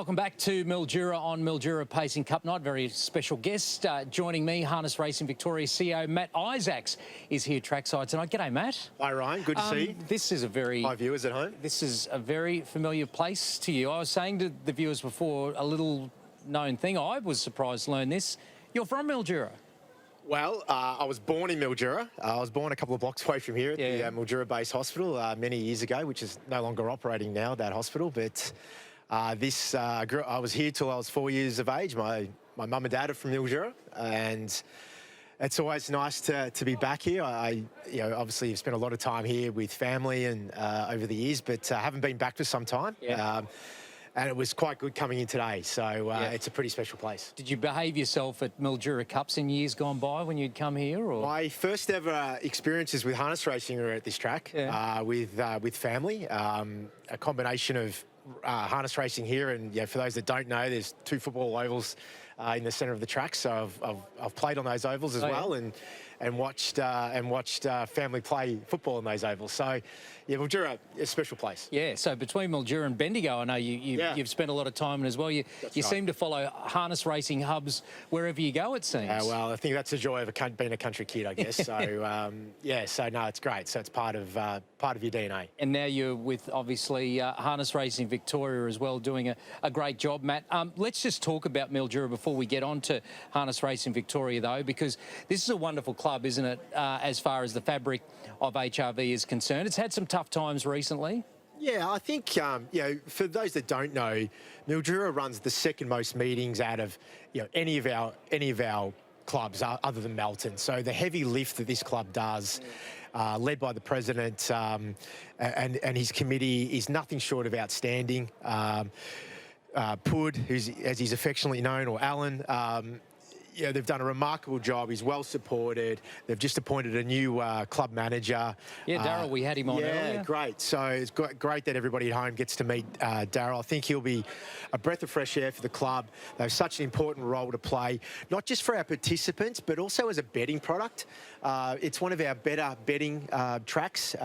Welcome back to Mildura on Mildura Pacing Cup Night. Very special guest joining me, Harness Racing Victoria CEO Matt Isaacs is here trackside tonight. G'day, Matt. Hi, Ryan. Good to see you. This is a very... Hi, viewers at home. This is a very familiar place to you. I was saying to the viewers before, a little known thing. I was surprised to learn this. You're from Mildura. Well, I was born in Mildura. I was born a couple of blocks away from here at the Mildura Base Hospital many years ago, which is no longer operating now, that hospital. But I was here till I was 4 years of age. My mum and dad are from Mildura, and it's always nice to be back here. I obviously have spent a lot of time here with family and over the years, but haven't been back for some time. Yeah. And it was quite good coming in today, so it's a pretty special place. Did you behave yourself at Mildura Cups in years gone by when you'd come here? Or? My first ever experiences with harness racing were at this track with family. A combination of harness racing here, and for those that don't know, there's 2 football ovals in the centre of the track, so I've played on those ovals as well, and watched family play football in those ovals. So Mildura, a special place. Yeah. So between Mildura and Bendigo, I know you've spent a lot of time in as well. You seem to follow harness racing hubs wherever you go, it seems. Well, I think that's the joy of being a country kid, I guess. So so no, it's great. So it's part of your DNA. And now you're with obviously Harness Racing Victoria as well, doing a great job, Matt. Let's just talk about Mildura before we get on to Harness Racing Victoria, though, because this is a wonderful club, isn't it, as far as the fabric of HRV is concerned. It's had some tough times recently. Yeah, I think, for those that don't know, Mildura runs the second most meetings out of, any of our clubs other than Melton. So the heavy lift that this club does, led by the president and his committee, is nothing short of outstanding. Pud, as he's affectionately known, or Alan, they've done a remarkable job. He's well supported. They've just appointed a new club manager. Yeah, Daryl, we had him on earlier. Yeah, great. So it's great that everybody at home gets to meet Daryl. I think he'll be a breath of fresh air for the club. They have such an important role to play, not just for our participants, but also as a betting product. It's one of our better betting tracks.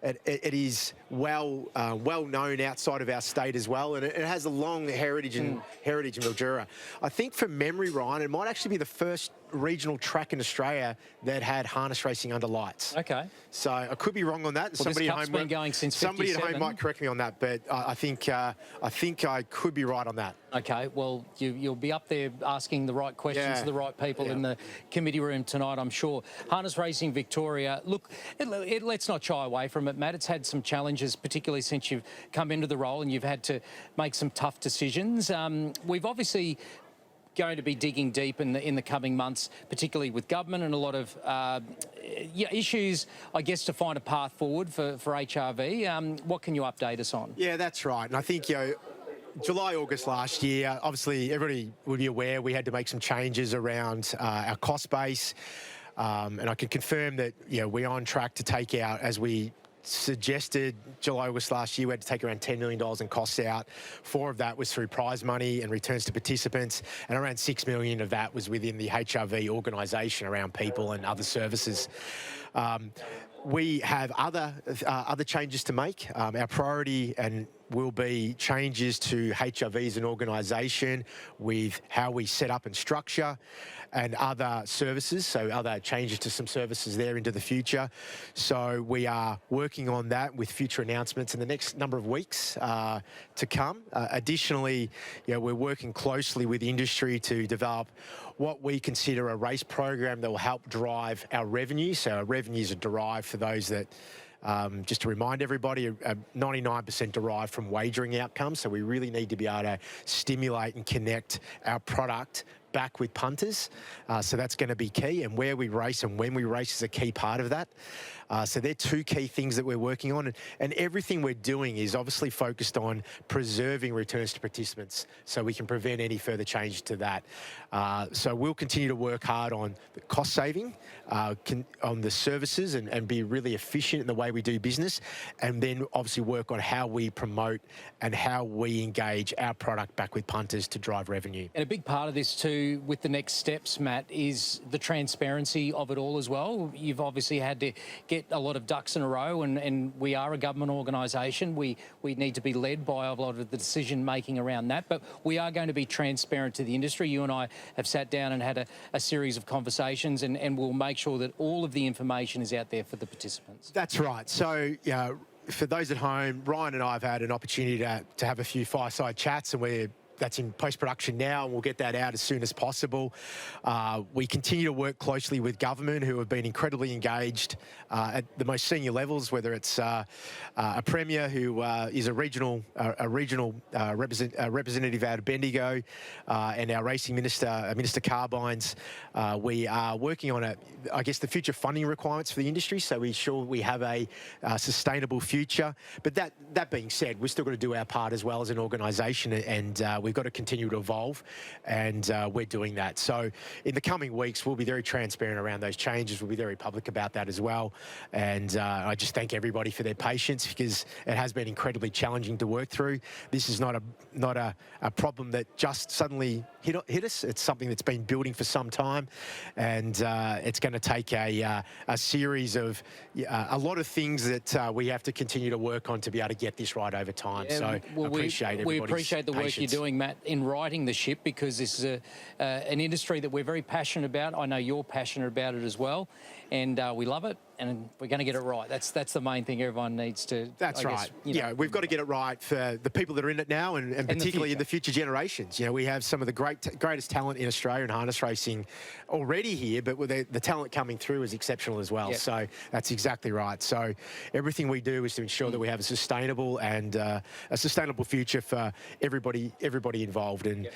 It is well known outside of our state as well, and it has a long heritage in Mildura. I think from memory, Ryan, it might actually be the first regional track in Australia that had harness racing under lights. Okay. So I could be wrong on that. Well, somebody at home been going since 57. Somebody at home might correct me on that, but I think I could be right on that. Okay. Well, you'll be up there asking the right questions to the right people in the committee room tonight, I'm sure. Harness Racing Victoria. Look, let's not shy away from it, Matt. It's had some challenges, particularly since you've come into the role and you've had to make some tough decisions. We've obviously going to be digging deep in the coming months, particularly with government and a lot of issues, I guess, to find a path forward for HRV. What can you update us on? Yeah, that's right. And I think, July, August last year, obviously everybody would be aware we had to make some changes around our cost base. And I can confirm that, we're on track to take out, as we suggested July, August last year, we had to take around $10 million in costs out. 4 of that was through prize money and returns to participants, and around $6 million of that was within the HRV organisation around people and other services. We have other changes to make. Our priority will be changes to HRV as an organisation with how we set up and structure, and other services, so other changes to some services there into the future. So we are working on that with future announcements in the next number of weeks to come. Additionally, we're working closely with the industry to develop what we consider a race program that will help drive our revenue. So our revenues are derived, for those that just to remind everybody, 99% derived from wagering outcomes. So we really need to be able to stimulate and connect our product back with punters. So that's going to be key, and where we race and when we race is a key part of that. So they're 2 key things that we're working on, and everything we're doing is obviously focused on preserving returns to participants so we can prevent any further change to that. So we'll continue to work hard on the cost saving, on the services, and be really efficient in the way we do business, and then obviously work on how we promote and how we engage our product back with punters to drive revenue. And a big part of this too do with the next steps, Matt, is the transparency of it all as well. You've obviously had to get a lot of ducks in a row, and we are a government organisation. We need to be led by a lot of the decision-making around that, but we are going to be transparent to the industry. You and I have sat down and had a series of conversations, and we'll make sure that all of the information is out there for the participants. That's right. So, for those at home, Ryan and I have had an opportunity to have a few fireside chats, and that's in post-production now, and we'll get that out as soon as possible. We continue to work closely with government, who have been incredibly engaged at the most senior levels, whether it's a Premier who is a regional representative out of Bendigo, and our Racing Minister, Minister Carbines. We are working on, I guess, the future funding requirements for the industry, so we ensure we have a sustainable future. But that being said, we've still got to do our part as well as an organisation, and we've got to continue to evolve, and we're doing that. So in the coming weeks, we'll be very transparent around those changes. We'll be very public about that as well. And I just thank everybody for their patience, because it has been incredibly challenging to work through. This is not a problem that just suddenly hit us. It's something that's been building for some time, and it's going to take a series of a lot of things that we have to continue to work on to be able to get this right over time. Yeah, so well, we appreciate we appreciate the patience. work you're doing, Matt, in righting the ship, because this is an industry that we're very passionate about. I know you're passionate about it as well, and we love it, and we're going to get it right. That's the main thing everyone needs to. That's right. Yeah, we've got to get it right for the people that are in it now, and particularly in the future generations. We have some of the greatest talent in Australia in harness racing already here, but with the talent coming through is exceptional as well. Yep. So that's exactly right. So everything we do is to ensure that we have a sustainable future for everybody involved, and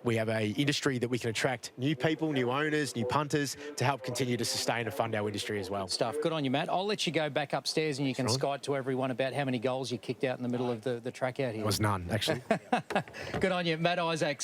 we have a industry that we can attract new people, new owners, new punters to help continue to sustain and fund our industry as well. Stuff. Good on you, Matt. I'll let you go back upstairs, and you can skite to everyone about how many goals you kicked out in the middle of the track out here. It was none, actually. Good on you, Matt Isaacs.